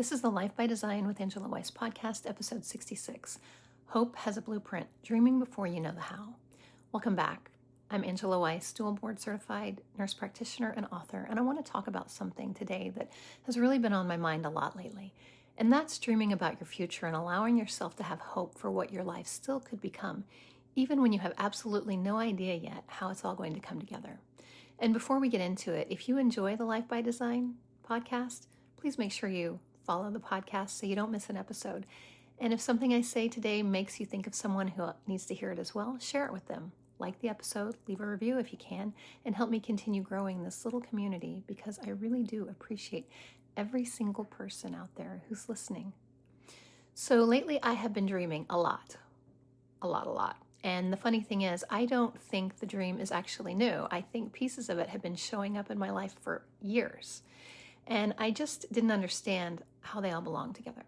This is the Life by Design with Angela Weiss podcast, episode 66. Hope has a blueprint, dreaming before you know the how. Welcome back. I'm Angela Weiss, dual board certified nurse practitioner and author, and I want to talk about something today that has really been on my mind a lot lately. And that's dreaming about your future and allowing yourself to have hope for what your life still could become, even when you have absolutely no idea yet how it's all going to come together. And before we get into it, if you enjoy the Life by Design podcast, please make sure you follow the podcast so you don't miss an episode. And if something I say today makes you think of someone who needs to hear it as well, share it with them. Like the episode, leave a review if you can, and help me continue growing this little community because I really do appreciate every single person out there who's listening. So lately I have been dreaming a lot. And the funny thing is, I don't think the dream is actually new. I think pieces of it have been showing up in my life for years. And I just didn't understand how they all belong together.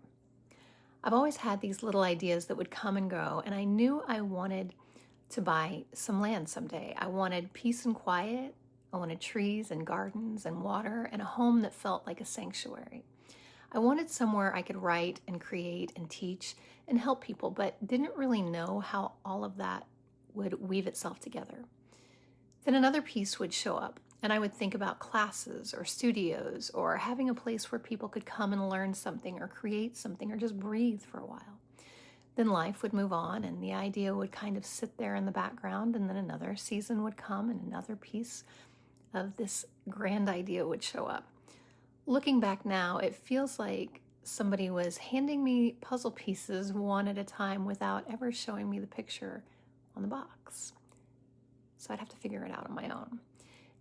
I've always had these little ideas that would come and go, and I knew I wanted to buy some land someday. I wanted peace and quiet. I wanted trees and gardens and water and a home that felt like a sanctuary. I wanted somewhere I could write and create and teach and help people, but didn't really know how all of that would weave itself together. Then another piece would show up, and I would think about classes or studios or having a place where people could come and learn something or create something or just breathe for a while. Then life would move on and the idea would kind of sit there in the background, and then another season would come and another piece of this grand idea would show up. Looking back now, it feels like somebody was handing me puzzle pieces one at a time without ever showing me the picture on the box. So I'd have to figure it out on my own.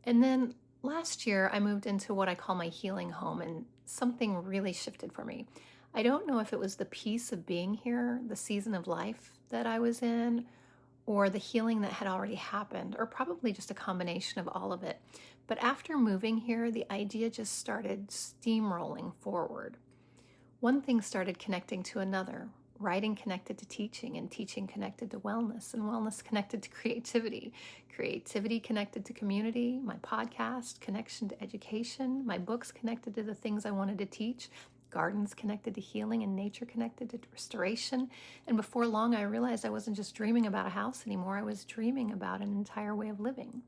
And then last year, I moved into what I call my healing home, and something really shifted for me. I don't know if it was the peace of being here, the season of life that I was in, or the healing that had already happened, or probably just a combination of all of it. But after moving here, the idea just started steamrolling forward. One thing started connecting to another. Writing connected to teaching, and teaching connected to wellness, and wellness connected to creativity. Creativity connected to community, my podcast, connection to education, my books connected to the things I wanted to teach, gardens connected to healing, and nature connected to restoration. And before long, I realized I wasn't just dreaming about a house anymore, I was dreaming about an entire way of living.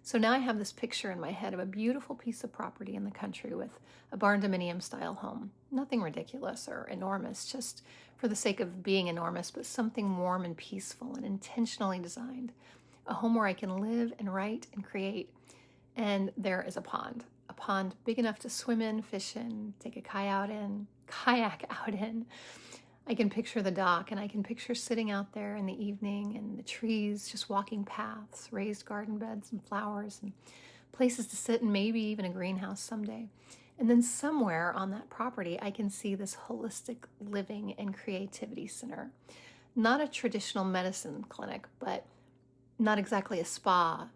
So now I have this picture in my head of a beautiful piece of property in the country with a barn dominium style home. Nothing ridiculous or enormous, just for the sake of being enormous, but something warm and peaceful and intentionally designed. A home where I can live and write and create. And there is a pond big enough to swim in, fish in, take a kayak out in. I can picture the dock, and I can picture sitting out there in the evening and the trees, just walking paths, raised garden beds and flowers and places to sit, and maybe even a greenhouse someday. And then somewhere on that property, I can see this holistic living and creativity center. Not a traditional medicine clinic, but not exactly a spa,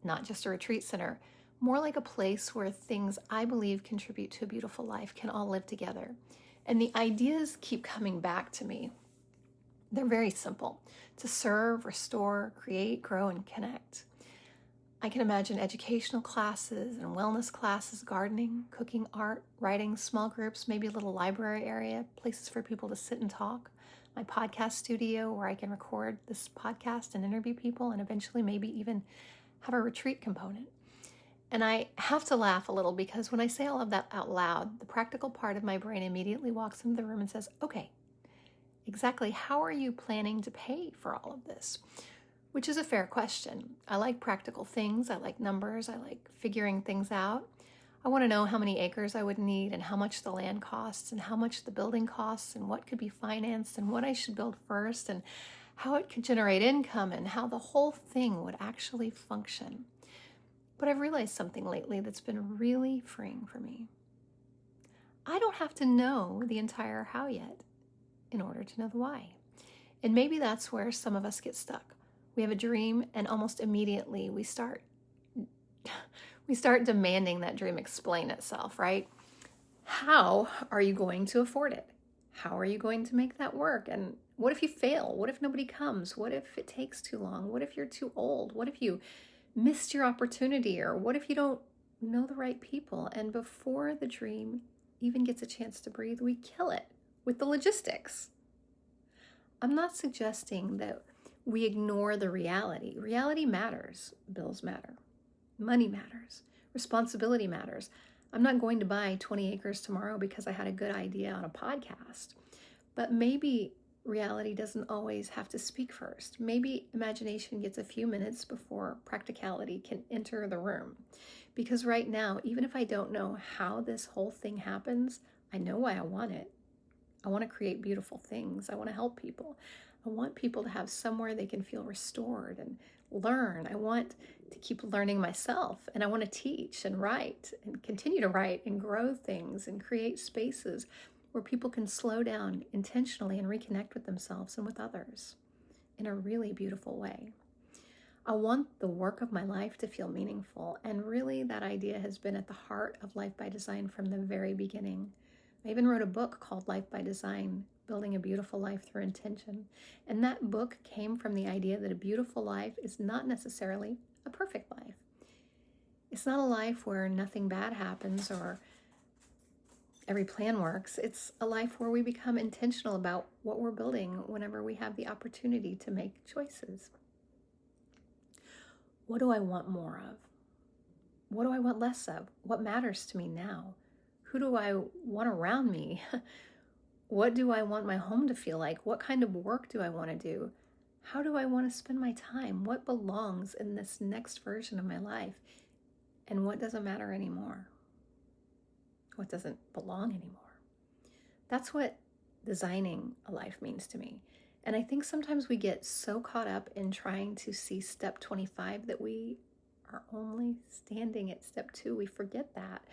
not just a retreat center. More like a place where things I believe contribute to a beautiful life can all live together. And the ideas keep coming back to me. They're very simple: to serve, restore, create, grow, and connect. I can imagine educational classes and wellness classes, gardening, cooking, art, writing, small groups, maybe a little library area, places for people to sit and talk, my podcast studio where I can record this podcast and interview people, and eventually maybe even have a retreat component. And I have to laugh a little because when I say all of that out loud, the practical part of my brain immediately walks into the room and says, okay, exactly how are you planning to pay for all of this? Which is a fair question. I like practical things. I like numbers. I like figuring things out. I want to know how many acres I would need and how much the land costs and how much the building costs and what could be financed and what I should build first and how it could generate income and how the whole thing would actually function. But I've realized something lately that's been really freeing for me. I don't have to know the entire how yet in order to know the why. And maybe that's where some of us get stuck. We have a dream, and almost immediately we start demanding that dream explain itself, right? How are you going to afford it? How are you going to make that work? And what if you fail? What if nobody comes? What if it takes too long? What if you're too old? What if you missed your opportunity? Or what if you don't know the right people? And before the dream even gets a chance to breathe, we kill it with the logistics. I'm not suggesting that we ignore the reality. Reality matters. Bills matter. Money matters. Responsibility matters. I'm not going to buy 20 acres tomorrow because I had a good idea on a podcast. But maybe reality doesn't always have to speak first. Maybe imagination gets a few minutes before practicality can enter the room. Because right now, even if I don't know how this whole thing happens, I know why I want it. I want to create beautiful things. I want to help people. I want people to have somewhere they can feel restored and learn. I want to keep learning myself, and I want to teach and write and continue to write and grow things and create spaces where people can slow down intentionally and reconnect with themselves and with others in a really beautiful way. I want the work of my life to feel meaningful, and really that idea has been at the heart of Life by Design from the very beginning. I even wrote a book called Life by Design, Building a Beautiful Life Through Intention. And that book came from the idea that a beautiful life is not necessarily a perfect life. It's not a life where nothing bad happens or every plan works. It's a life where we become intentional about what we're building whenever we have the opportunity to make choices. What do I want more of? What do I want less of? What matters to me now? Who do I want around me? What do I want my home to feel like? What kind of work do I want to do? How do I want to spend my time? What belongs in this next version of my life? And what doesn't matter anymore? What doesn't belong anymore? That's what designing a life means to me. And I think sometimes we get so caught up in trying to see step 25 that we are only standing at step 2. We forget that.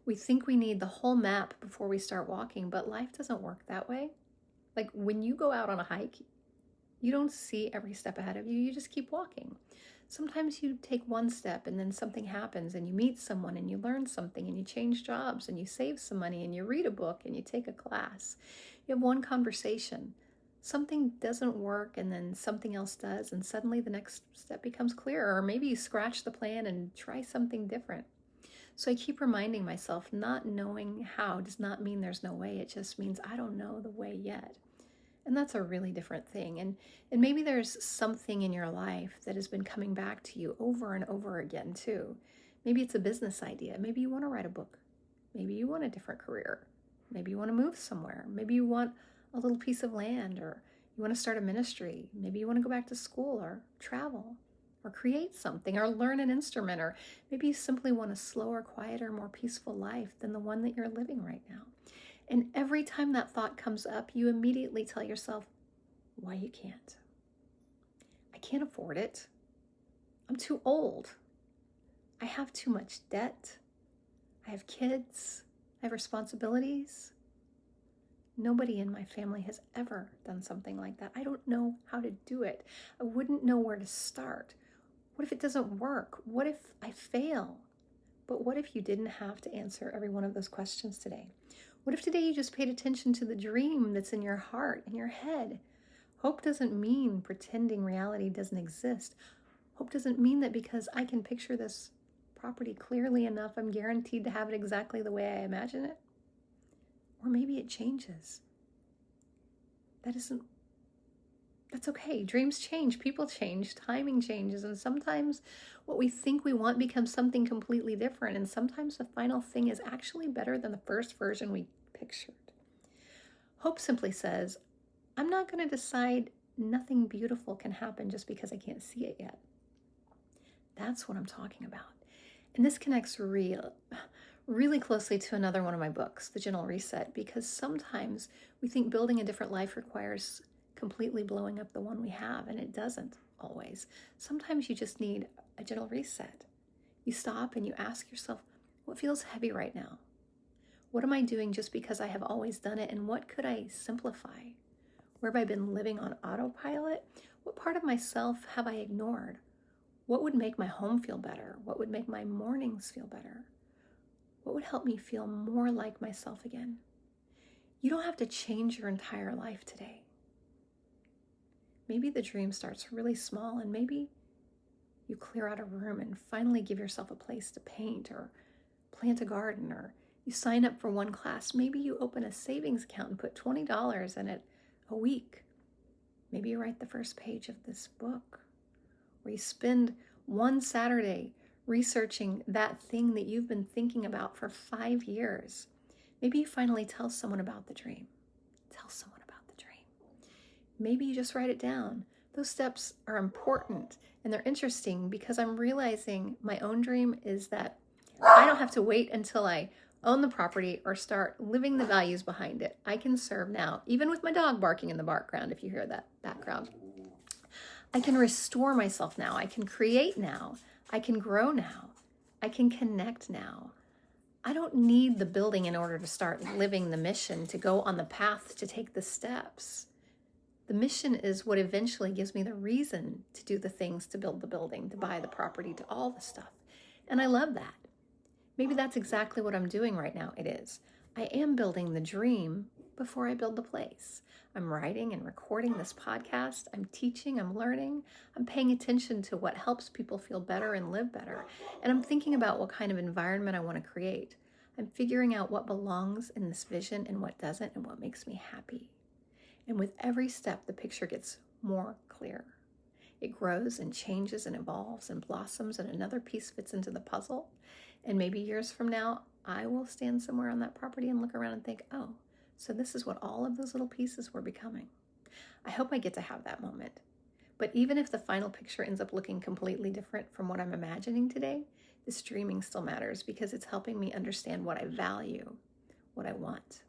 We think we need the whole map before we start walking, but life doesn't work that way. Like when you go out on a hike, you don't see every step ahead of you. You just keep walking. Sometimes you take one step and then something happens and you meet someone and you learn something and you change jobs and you save some money and you read a book and you take a class. You have one conversation. Something doesn't work and then something else does, and suddenly the next step becomes clearer. Or maybe you scratch the plan and try something different. So I keep reminding myself, not knowing how does not mean there's no way. It just means I don't know the way yet. And that's a really different thing. And maybe there's something in your life that has been coming back to you over and over again too. Maybe it's a business idea. Maybe you want to write a book. Maybe you want a different career. Maybe you want to move somewhere. Maybe you want a little piece of land, or you want to start a ministry. Maybe you want to go back to school or travel or create something or learn an instrument, or maybe you simply want a slower, quieter, more peaceful life than the one that you're living right now. And every time that thought comes up, you immediately tell yourself why you can't. I can't afford it. I'm too old. I have too much debt. I have kids. I have responsibilities. Nobody in my family has ever done something like that. I don't know how to do it. I wouldn't know where to start. What if it doesn't work? What if I fail? But what if you didn't have to answer every one of those questions today? What if today you just paid attention to the dream that's in your heart, in your head? Hope doesn't mean pretending reality doesn't exist. Hope doesn't mean that because I can picture this property clearly enough, I'm guaranteed to have it exactly the way I imagine it. Or maybe it changes. That's okay. Dreams change, people change, timing changes, and sometimes what we think we want becomes something completely different, and sometimes the final thing is actually better than the first version we pictured. Hope simply says, I'm not going to decide nothing beautiful can happen just because I can't see it yet. That's what I'm talking about. And this connects really closely to another one of my books, The Gentle Reset, because sometimes we think building a different life requires completely blowing up the one we have, and it doesn't always. Sometimes you just need a gentle reset. You stop and you ask yourself, what feels heavy right now? What am I doing just because I have always done it, and what could I simplify? Where have I been living on autopilot? What part of myself have I ignored? What would make my home feel better? What would make my mornings feel better? What would help me feel more like myself again? You don't have to change your entire life today. Maybe the dream starts really small, and maybe you clear out a room and finally give yourself a place to paint or plant a garden or You sign up for one class. Maybe you open a savings account and put $20 in it a week. Maybe you write the first page of this book, or you spend one Saturday researching that thing that you've been thinking about for 5 years. Maybe you finally tell someone about the dream. Tell someone about the dream. Maybe you just write it down. Those steps are important and they're interesting because I'm realizing my own dream is that I don't have to wait until I own the property or start living the values behind it. I can serve now, even with my dog barking in the background, if you hear that background. I can restore myself now. I can create now. I can grow now. I can connect now. I don't need the building in order to start living the mission, to go on the path, to take the steps. The mission is what eventually gives me the reason to do the things, to build the building, to buy the property, to all the stuff. And I love that. Maybe that's exactly what I'm doing right now. It is. I am building the dream before I build the place. I'm writing and recording this podcast. I'm teaching, I'm learning. I'm paying attention to what helps people feel better and live better. And I'm thinking about what kind of environment I want to create. I'm figuring out what belongs in this vision and what doesn't and what makes me happy. And with every step, the picture gets more clear. It grows and changes and evolves and blossoms, and another piece fits into the puzzle. And maybe years from now, I will stand somewhere on that property and look around and think, oh, so this is what all of those little pieces were becoming. I hope I get to have that moment. But even if the final picture ends up looking completely different from what I'm imagining today, this dreaming still matters because it's helping me understand what I value, what I want.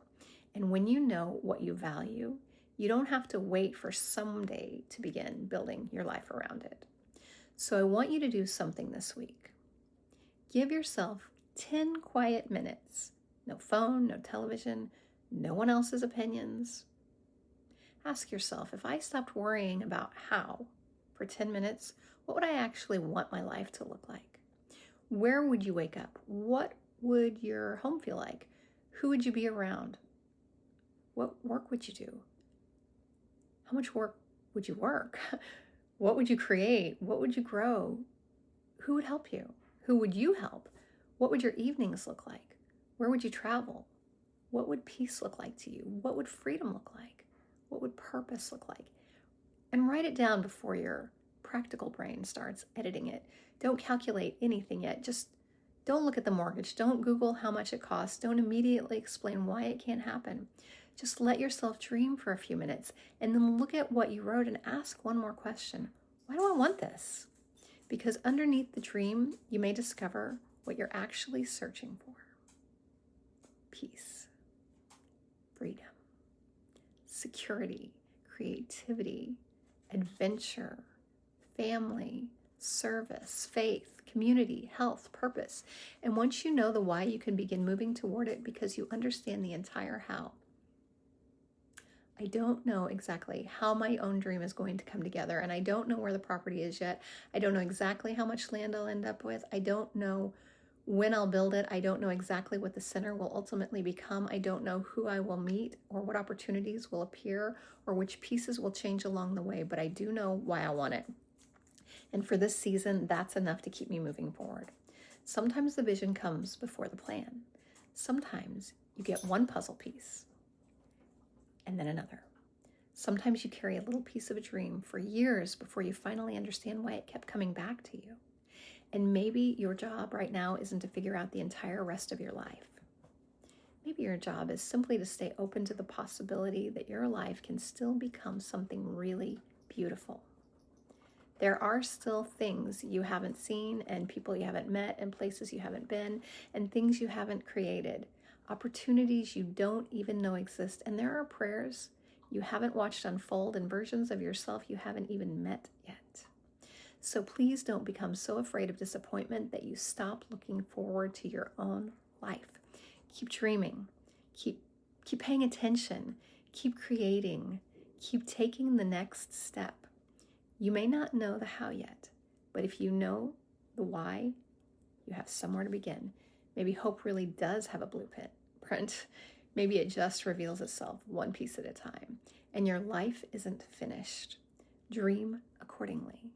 And when you know what you value, you don't have to wait for someday to begin building your life around it. So I want you to do something this week. Give yourself 10 quiet minutes. No phone, no television, no one else's opinions. Ask yourself, if I stopped worrying about how for 10 minutes, what would I actually want my life to look like? Where would you wake up? What would your home feel like? Who would you be around? What work would you do? How much work would you work? What would you create? What would you grow? Who would help you? Who would you help? What would your evenings look like? Where would you travel? What would peace look like to you? What would freedom look like? What would purpose look like? And write it down before your practical brain starts editing it. Don't calculate anything yet. Just don't look at the mortgage. Don't Google how much it costs. Don't immediately explain why it can't happen. Just let yourself dream for a few minutes and then look at what you wrote and ask one more question. Why do I want this? Because underneath the dream, you may discover what you're actually searching for. Peace, freedom, security, creativity, adventure, family, service, faith, community, health, purpose. And once you know the why, you can begin moving toward it because you understand the entire how. I don't know exactly how my own dream is going to come together, and I don't know where the property is yet. I don't know exactly how much land I'll end up with. I don't know when I'll build it. I don't know exactly what the center will ultimately become. I don't know who I will meet or what opportunities will appear or which pieces will change along the way, but I do know why I want it. And for this season, that's enough to keep me moving forward. Sometimes the vision comes before the plan. Sometimes you get one puzzle piece and then another. Sometimes you carry a little piece of a dream for years before you finally understand why it kept coming back to you. And maybe your job right now isn't to figure out the entire rest of your life. Maybe your job is simply to stay open to the possibility that your life can still become something really beautiful. There are still things you haven't seen and people you haven't met and places you haven't been and things you haven't created, opportunities you don't even know exist. And there are prayers you haven't watched unfold and versions of yourself you haven't even met yet. So please don't become so afraid of disappointment that you stop looking forward to your own life. Keep dreaming, keep paying attention, keep creating, keep taking the next step. You may not know the how yet, but if you know the why, you have somewhere to begin. Maybe hope really does have a blueprint. Maybe it just reveals itself one piece at a time, and your life isn't finished. Dream accordingly.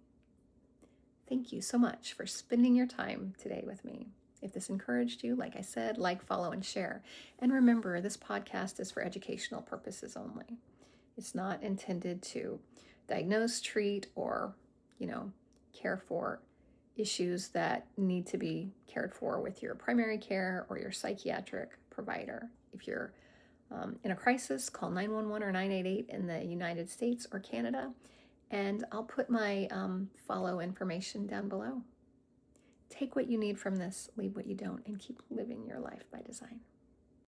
Thank you so much for spending your time today with me. If this encouraged you, like I said, like, follow, and share. And remember, this podcast is for educational purposes only. It's not intended to diagnose, treat, or, care for issues that need to be cared for with your primary care or your psychiatric provider. If you're in a crisis, call 911 or 988 in the United States or Canada, and I'll put my follow information down below. Take what you need from this, leave what you don't, and keep living your life by design.